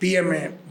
PMA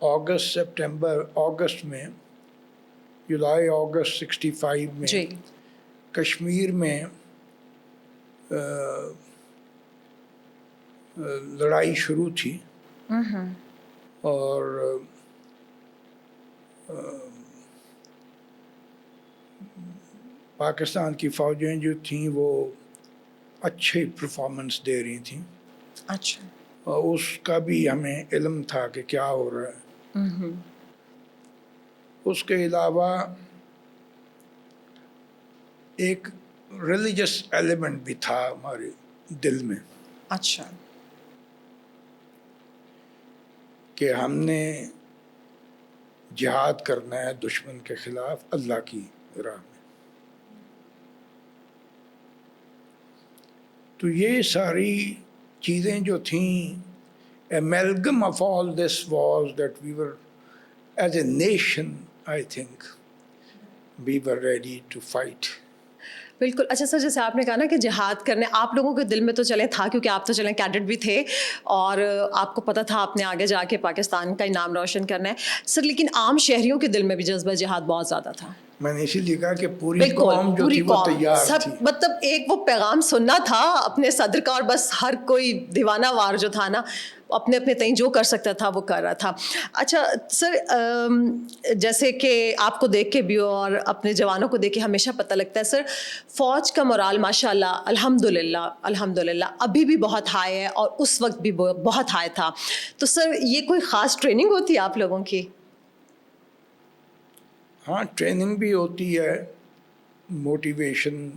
اگست میں جولائی اگست 65 میں جی کشمیر میں لڑائی شروع تھی اور پاکستان کی فوجیں جو تھیں وہ اچھی پرفارمنس دے رہی تھیں. اچھا اور اس کا بھی ہمیں علم تھا کہ کیا ہو رہا ہے. اس کے علاوہ ایک ریلیجس ایلیمنٹ بھی تھا ہمارے دل میں اچھا کہ ہم نے جہاد کرنا ہے دشمن کے خلاف اللہ کی راہ میں. تو یہ ساری چیزیں جو تھیں amalgam of all this was that we were as a nation I think we were ready to fight. بالکل. اچھا سر جیسے آپ نے کہا نا کہ جہاد کرنے آپ لوگوں کے دل میں تو چلیں تھا کیونکہ آپ تو چلیں کیڈٹ بھی تھے اور آپ کو پتہ تھا آپ نے آگے جا کے پاکستان کا نام روشن کرنا ہے سر, لیکن عام شہریوں کے دل میں بھی جذبہ جہاد بہت زیادہ تھا. میں نے اسی لیے کہا کہ پوری قوم جو تھی وہ تیار سب تھی. مطلب ایک وہ پیغام سننا تھا اپنے صدر کا اور بس ہر کوئی دیوانہ وار جو تھا نا اپنے اپنے تئیں جو کر سکتا تھا وہ کر رہا تھا. اچھا سر جیسے کہ آپ کو دیکھ کے بھی اور اپنے جوانوں کو دیکھ کے ہمیشہ پتہ لگتا ہے سر فوج کا مورال ماشاء اللہ الحمد للہ ابھی بھی بہت ہائی ہے اور اس وقت بھی بہت ہائی تھا. تو سر یہ کوئی خاص ٹریننگ ہوتی ہے آپ لوگوں کی؟ ہاں ٹریننگ بھی ہوتی ہے, موٹیویشن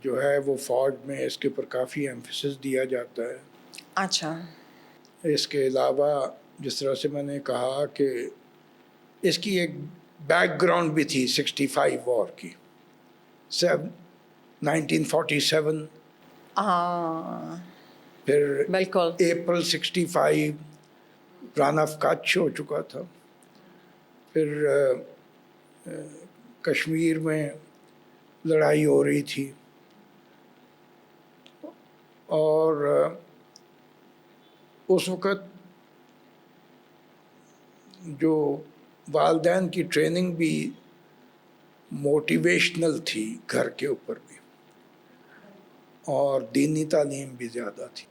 جو ہے وہ فوج میں اس کے اوپر کافی ایمفیسس دیا جاتا ہے. اچھا اس کے علاوہ جس طرح سے میں نے کہا کہ اس کی ایک بیک گراؤنڈ بھی تھی 65 وار کی, 1947 ہاں پھر بالکل اپریل 65 ران آف کچھ ہو چکا تھا, پھر کشمیر میں لڑائی ہو رہی تھی اور اس وقت جو والدین کی ٹریننگ بھی موٹیویشنل تھی گھر کے اوپر بھی اور دینی تعلیم بھی زیادہ تھی.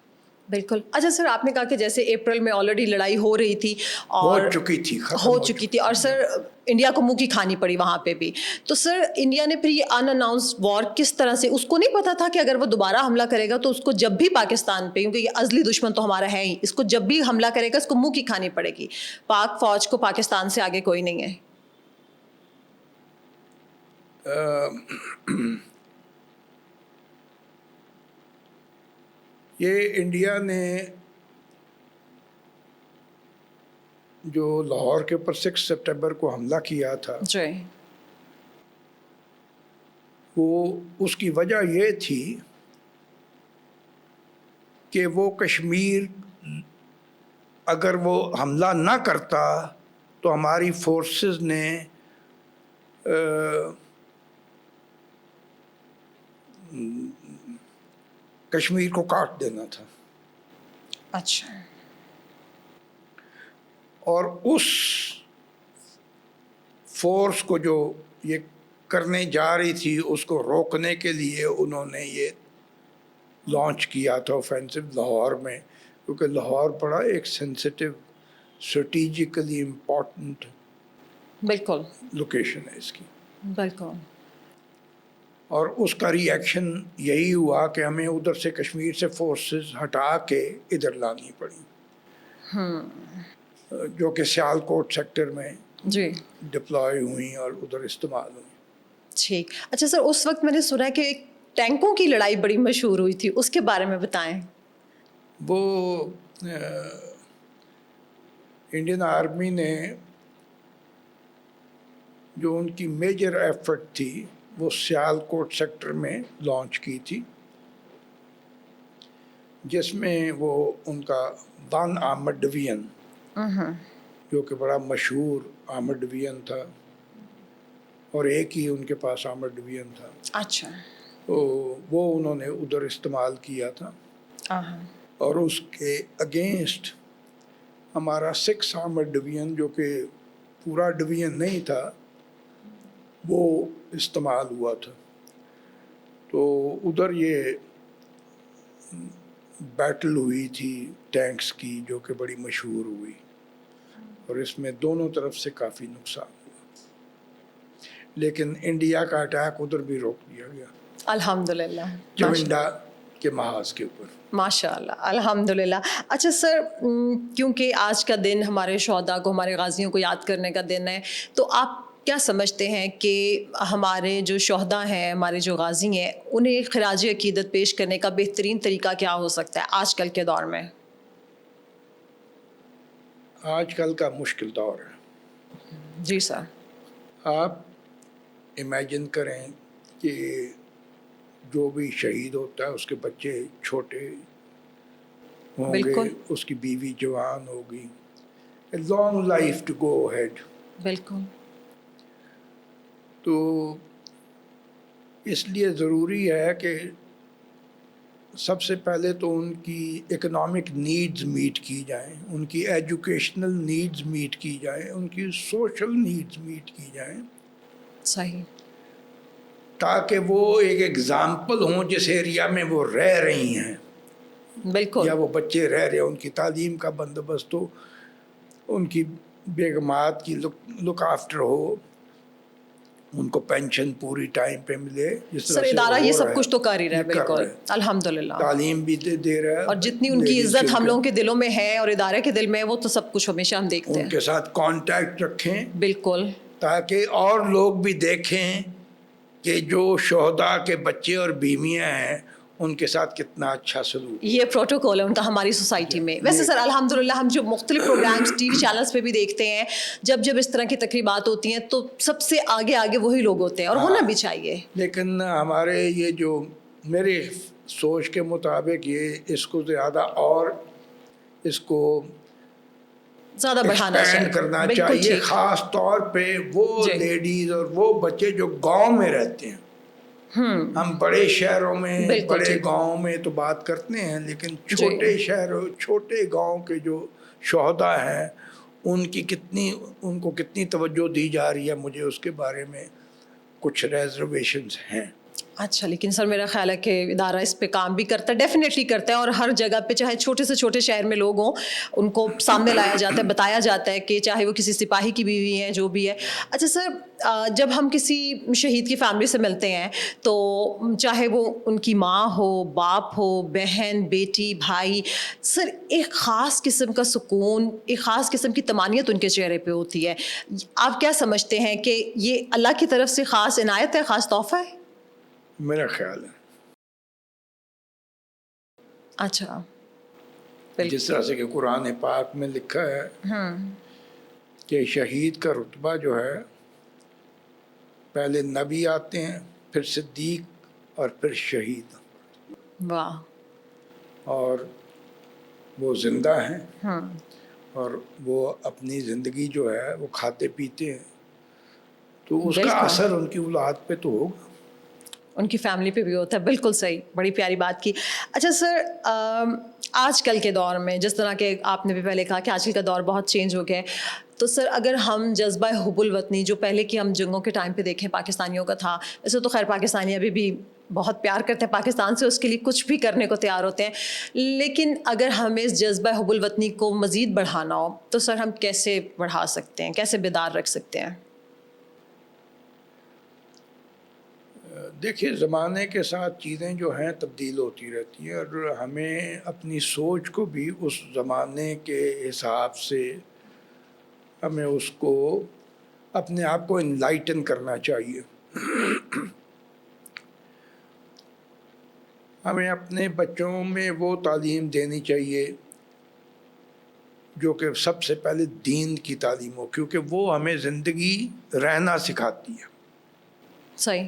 بالکل. اچھا سر آپ نے کہا کہ جیسے اپریل میں آلریڈی لڑائی ہو رہی تھی اور ہو چکی تھی, ختم ہو چکی تھی اور سر انڈیا کو منہ کی کھانی پڑی وہاں پہ بھی. تو سر انڈیا نے پھر یہ ان اناؤنسڈ وار کس طرح سے, اس کو نہیں پتا تھا کہ اگر وہ دوبارہ حملہ کرے گا تو اس کو جب بھی پاکستان پہ, کیونکہ یہ ازلی دشمن تو ہمارا ہے ہی, اس کو جب بھی حملہ کرے گا اس کو منہ کی کھانی پڑے گی, پاک فوج کو پاکستان سے آگے کوئی نہیں ہے؟ یہ انڈیا نے جو لاہور کے اوپر 6 سپٹمبر کو حملہ کیا تھا جی وہ اس کی وجہ یہ تھی کہ وہ کشمیر اگر وہ حملہ نہ کرتا تو ہماری فورسز نے کشمیر کو کاٹ دینا تھا. اچھا اور اس فورس کو جو یہ کرنے جا رہی تھی اس کو روکنے کے لیے انہوں نے یہ لانچ کیا تھا اوفینسو لاہور میں, کیونکہ لاہور بڑا ایک سینسٹیو اسٹریٹجیکلی امپورٹنٹ بالکل لوکیشن ہے اس کی. بالکل اور اس کا ری ایکشن یہی ہوا کہ ہمیں ادھر سے کشمیر سے فورسز ہٹا کے ادھر لانی پڑی, جو کہ سیالکوٹ سیکٹر میں جی ڈپلوائے ہوئیں اور ادھر استعمال ہوئیں. ٹھیک. اچھا سر اس وقت میں نے سنا کہ ایک ٹینکوں کی لڑائی بڑی مشہور ہوئی تھی, اس کے بارے میں بتائیں. وہ انڈین آرمی نے جو ان کی میجر ایفرٹ تھی وہ سیالکوٹ سیکٹر میں لانچ کی تھی, جس میں وہ ان کا 1 آرمڈ ڈویژن جو کہ بڑا مشہور آرمڈ ڈویژن تھا اور ایک ہی ان کے پاس آرمڈ ڈویژن تھا. اچھا تو وہ انہوں نے ادھر استعمال کیا تھا اور اس کے اگینسٹ ہمارا 6 آرمر ڈویژن جو کہ پورا ڈویژن نہیں تھا وہ استعمال ہوا تھا. تو ادھر یہ بیٹل ہوئی تھی ٹینکس کی جو کہ بڑی مشہور ہوئی اور اس میں دونوں طرف سے کافی نقصان ہوا, لیکن انڈیا کا اٹیک ادھر بھی روک دیا گیا الحمدللہ. چونڈا کے محاذ کے اوپر. ماشاء اللہ الحمدللہ. اچھا سر, کیونکہ آج کا دن ہمارے شہداء کو, ہمارے غازیوں کو یاد کرنے کا دن ہے, تو آپ کیا سمجھتے ہیں کہ ہمارے جو شہداء ہیں, ہمارے جو غازی ہیں, انہیں خراج عقیدت پیش کرنے کا بہترین طریقہ کیا ہو سکتا ہے آج کل کے دور میں؟ آج کل کا مشکل دور ہے. جی سر. آپ امیجن کریں کہ جو بھی شہید ہوتا ہے اس کے بچے چھوٹے ہوں گے, بالکل. اس کی بیوی جوان ہوگی, a long life to go head. بالکل. تو اس لیے ضروری ہے کہ سب سے پہلے تو ان کی اکنامک نیڈز میٹ کی جائیں, ان کی ایجوکیشنل نیڈز میٹ کی جائیں, ان کی سوشل نیڈز میٹ کی جائیں, صحیح. تاکہ وہ ایک ایگزامپل ہوں جس ایریا میں وہ رہ رہی ہیں بالکل. یا وہ بچے رہ رہے ہیں, ان کی تعلیم کا بندوبست ہو, ان کی بیگمات کی لک آفٹر ہو, ان کو پینشن پوری ٹائم پہ ملے. جس طرح سر سے ادارہ یہ ہو سب رہا کچھ تو کر ہی رہا ہے. یہ کر بالکل رہا ہے. الحمدللہ. تعلیم بھی دے رہا ہے, اور جتنی ان کی ladies عزت ہم کے لوگوں کے دلوں میں ہے اور ادارے کے دل میں ہے, وہ تو سب کچھ ہمیشہ ہم دیکھتے ان ہیں. کے ساتھ کانٹیکٹ رکھیں بالکل. تاکہ اور لوگ بھی دیکھیں کہ جو شہداء کے بچے اور بیویاں ہیں ان کے ساتھ کتنا اچھا سلوک. یہ پروٹوکول ہے ان کا ہماری سوسائٹی میں. ویسے سر الحمدللہ ہم جو مختلف پروگرامز ٹی وی چینلز پہ بھی دیکھتے ہیں, جب اس طرح کی تقریبات ہوتی ہیں تو سب سے آگے وہی لوگ ہوتے ہیں, اور ہونا بھی چاہیے. لیکن ہمارے یہ جو میرے سوچ کے مطابق یہ اس کو زیادہ اور اس کو زیادہ بڑھانا ایکسپینڈ کرنا چاہیے, خاص طور پہ وہ لیڈیز اور وہ بچے جو گاؤں میں رہتے ہیں. ہم بڑے شہروں میں بڑے گاؤں میں تو بات کرتے ہیں, لیکن چھوٹے شہروں چھوٹے گاؤں کے جو شہداء ہیں ان کو کتنی توجہ دی جا رہی ہے, مجھے اس کے بارے میں کچھ ریزرویشنز ہیں. اچھا, لیکن سر میرا خیال ہے کہ ادارہ اس پہ کام بھی کرتا ہے, ڈیفینیٹلی کرتا ہے, اور ہر جگہ پہ چاہے چھوٹے سے چھوٹے شہر میں لوگ ہوں ان کو سامنے لایا جاتا ہے, بتایا جاتا ہے کہ چاہے وہ کسی سپاہی کی بیوی ہیں جو بھی ہے. اچھا سر, جب ہم کسی شہید کی فیملی سے ملتے ہیں تو چاہے وہ ان کی ماں ہو, باپ ہو, بہن, بیٹی, بھائی, سر ایک خاص قسم کا سکون, ایک خاص قسم کی طمانینت ان کے چہرے پہ ہوتی ہے. آپ کیا سمجھتے ہیں کہ یہ اللہ کی طرف سے خاص عنایت ہے, خاص تحفہ ہے؟ میرا خیال ہے اچھا, جس طرح سے کہ قرآن پاک میں لکھا ہے کہ شہید کا رتبہ جو ہے پہلے نبی آتے ہیں, پھر صدیق اور پھر شہید. واہ. اور وہ زندہ ہیں اور وہ اپنی زندگی جو ہے وہ کھاتے پیتے ہیں, تو اس کا اثر ان کی اولاد پہ تو ہوگا, ان کی فیملی پہ بھی ہوتا ہے. بالکل صحیح, بڑی پیاری بات کی. اچھا سر, آج کل کے دور میں جس طرح کہ آپ نے بھی پہلے کہا کہ آج کل کا دور بہت چینج ہو گیا ہے, تو سر اگر ہم جذبہ حب الوطنی جو پہلے کی ہم جنگوں کے ٹائم پہ دیکھیں پاکستانیوں کا تھا, ویسے تو خیر پاکستانی ابھی بھی بہت پیار کرتے ہیں پاکستان سے, اس کے لیے کچھ بھی کرنے کو تیار ہوتے ہیں, لیکن اگر ہمیں اس جذبہ حب الوطنی کو مزید بڑھانا ہو تو سر ہم کیسے بڑھا سکتے ہیں, کیسے بیدار رکھ سکتے ہیں؟ دیکھیے زمانے کے ساتھ چیزیں جو ہیں تبدیل ہوتی رہتی ہیں, اور ہمیں اپنی سوچ کو بھی اس زمانے کے حساب سے ہمیں اس کو اپنے آپ کو انلائٹن کرنا چاہیے. ہمیں اپنے بچوں میں وہ تعلیم دینی چاہیے جو کہ سب سے پہلے دین کی تعلیم ہو, کیونکہ وہ ہمیں زندگی رہنا سکھاتی ہے. صحیح.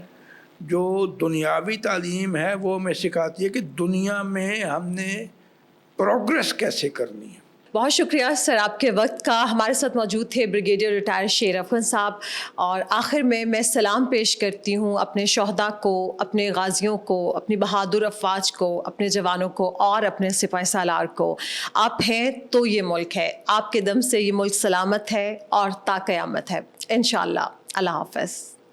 جو دنیاوی تعلیم ہے وہ ہمیں سکھاتی ہے کہ دنیا میں ہم نے پروگریس کیسے کرنی ہے. بہت شکریہ سر آپ کے وقت کا. ہمارے ساتھ موجود تھے بریگیڈیئر ریٹائر شیر افغان صاحب. اور آخر میں سلام پیش کرتی ہوں اپنے شہداء کو, اپنے غازیوں کو, اپنی بہادر افواج کو, اپنے جوانوں کو اور اپنے سپاہی سالار کو. آپ ہیں تو یہ ملک ہے, آپ کے دم سے یہ ملک سلامت ہے اور تا قیامت ہے انشاءاللہ. اللہ حافظ.